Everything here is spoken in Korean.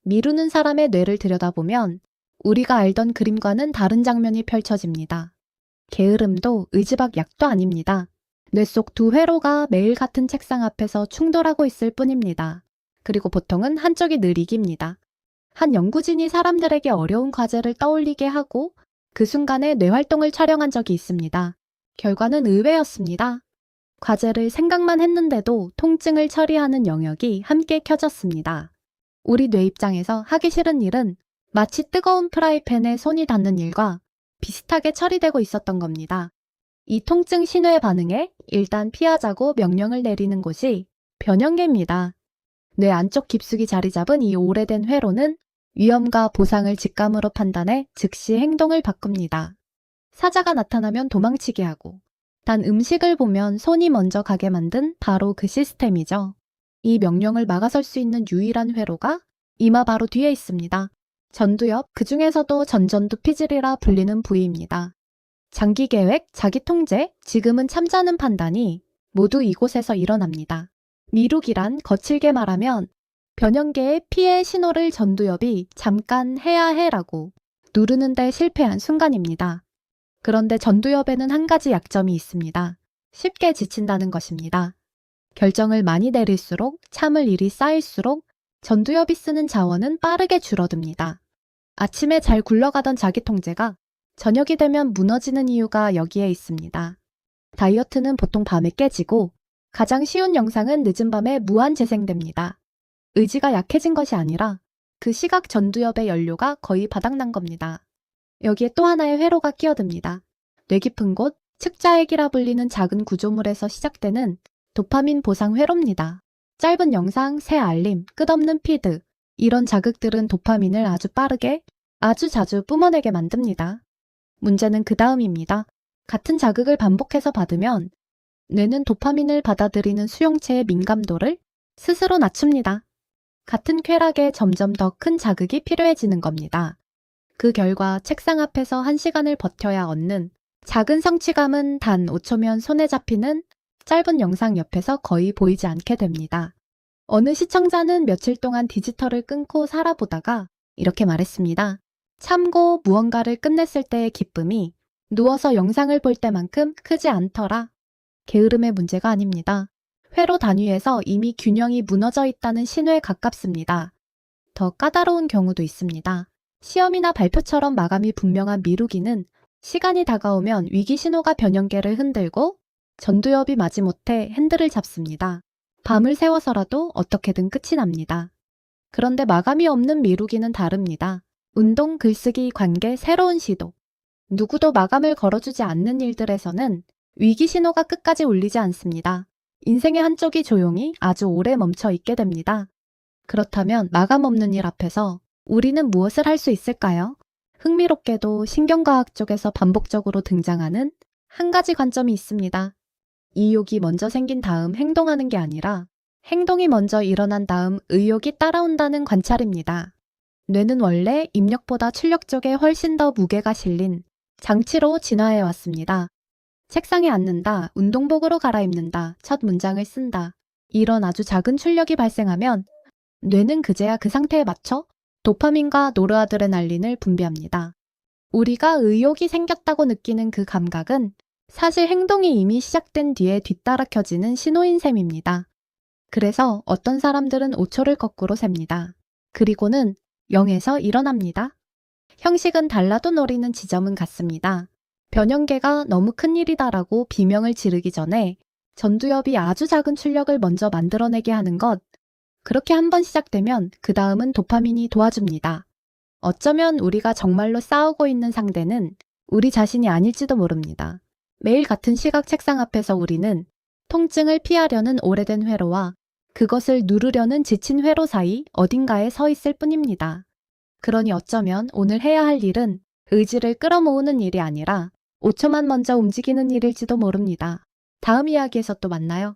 미루는 사람의 뇌를 들여다보면 우리가 알던 그림과는 다른 장면이 펼쳐집니다. 게으름도 의지박 약도 아닙니다. 뇌 속 두 회로가 매일 같은 책상 앞에서 충돌하고 있을 뿐입니다. 그리고 보통은 한쪽이 늘 이깁니다. 한 연구진이 사람들에게 어려운 과제를 떠올리게 하고 그 순간에 뇌활동을 촬영한 적이 있습니다. 결과는 의외였습니다. 과제를 생각만 했는데도 통증을 처리하는 영역이 함께 켜졌습니다. 우리 뇌 입장에서 하기 싫은 일은 마치 뜨거운 프라이팬에 손이 닿는 일과 비슷하게 처리되고 있었던 겁니다. 이 통증 신호의 반응에 일단 피하자고 명령을 내리는 곳이 변형계입니다. 뇌 안쪽 깊숙이 자리 잡은 이 오래된 회로는 위험과 보상을 직감으로 판단해 즉시 행동을 바꿉니다. 사자가 나타나면 도망치게 하고 단 음식을 보면 손이 먼저 가게 만든 바로 그 시스템이죠. 이 명령을 막아설 수 있는 유일한 회로가 이마 바로 뒤에 있습니다. 전두엽, 그 중에서도 전전두피질이라 불리는 부위입니다. 장기 계획, 자기 통제, 지금은 참자는 판단이 모두 이곳에서 일어납니다. 미루기란 거칠게 말하면 변형계의 피해 신호를 전두엽이 잠깐 해야 해라고 누르는데 실패한 순간입니다. 그런데 전두엽에는 한 가지 약점이 있습니다. 쉽게 지친다는 것입니다. 결정을 많이 내릴수록 참을 일이 쌓일수록 전두엽이 쓰는 자원은 빠르게 줄어듭니다. 아침에 잘 굴러가던 자기 통제가 저녁이 되면 무너지는 이유가 여기에 있습니다. 다이어트는 보통 밤에 깨지고 가장 쉬운 영상은 늦은 밤에 무한 재생됩니다. 의지가 약해진 것이 아니라 그 시각 전두엽의 연료가 거의 바닥난 겁니다. 여기에 또 하나의 회로가 끼어듭니다. 뇌 깊은 곳, 측자액이라 불리는 작은 구조물에서 시작되는 도파민 보상 회로입니다. 짧은 영상, 새 알림, 끝없는 피드, 이런 자극들은 도파민을 아주 빠르게, 아주 자주 뿜어내게 만듭니다. 문제는 그 다음입니다. 같은 자극을 반복해서 받으면 뇌는 도파민을 받아들이는 수용체의 민감도를 스스로 낮춥니다. 같은 쾌락에 점점 더 큰 자극이 필요해지는 겁니다. 그 결과 책상 앞에서 1시간을 버텨야 얻는 작은 성취감은 단 5초면 손에 잡히는 짧은 영상 옆에서 거의 보이지 않게 됩니다. 어느 시청자는 며칠 동안 디지털을 끊고 살아보다가 이렇게 말했습니다. 참고 무언가를 끝냈을 때의 기쁨이 누워서 영상을 볼 때만큼 크지 않더라. 게으름의 문제가 아닙니다. 회로 단위에서 이미 균형이 무너져 있다는 신호에 가깝습니다. 더 까다로운 경우도 있습니다. 시험이나 발표처럼 마감이 분명한 미루기는 시간이 다가오면 위기 신호가 변형계를 흔들고 전두엽이 마지못해 핸들을 잡습니다. 밤을 새워서라도 어떻게든 끝이 납니다. 그런데 마감이 없는 미루기는 다릅니다. 운동, 글쓰기, 관계, 새로운 시도. 누구도 마감을 걸어주지 않는 일들에서는 위기 신호가 끝까지 울리지 않습니다. 인생의 한쪽이 조용히 아주 오래 멈춰 있게 됩니다. 그렇다면 마감 없는 일 앞에서 우리는 무엇을 할 수 있을까요? 흥미롭게도 신경과학 쪽에서 반복적으로 등장하는 한 가지 관점이 있습니다. 이욕이 먼저 생긴 다음 행동하는 게 아니라 행동이 먼저 일어난 다음 의욕이 따라온다는 관찰입니다. 뇌는 원래 입력보다 출력 쪽에 훨씬 더 무게가 실린 장치로 진화해 왔습니다. 책상에 앉는다, 운동복으로 갈아입는다, 첫 문장을 쓴다. 이런 아주 작은 출력이 발생하면 뇌는 그제야 그 상태에 맞춰 도파민과 노르아드레날린을 분비합니다. 우리가 의욕이 생겼다고 느끼는 그 감각은 사실 행동이 이미 시작된 뒤에 뒤따라 켜지는 신호인 셈입니다. 그래서 어떤 사람들은 5초를 거꾸로 셉니다. 그리고는 0에서 일어납니다. 형식은 달라도 노리는 지점은 같습니다. 변형계가 너무 큰일이다라고 비명을 지르기 전에 전두엽이 아주 작은 출력을 먼저 만들어내게 하는 것, 그렇게 한번 시작되면 그 다음은 도파민이 도와줍니다. 어쩌면 우리가 정말로 싸우고 있는 상대는 우리 자신이 아닐지도 모릅니다. 매일 같은 시각 책상 앞에서 우리는 통증을 피하려는 오래된 회로와 그것을 누르려는 지친 회로 사이 어딘가에 서 있을 뿐입니다. 그러니 어쩌면 오늘 해야 할 일은 의지를 끌어모으는 일이 아니라 5초만 먼저 움직이는 일일지도 모릅니다. 다음 이야기에서 또 만나요.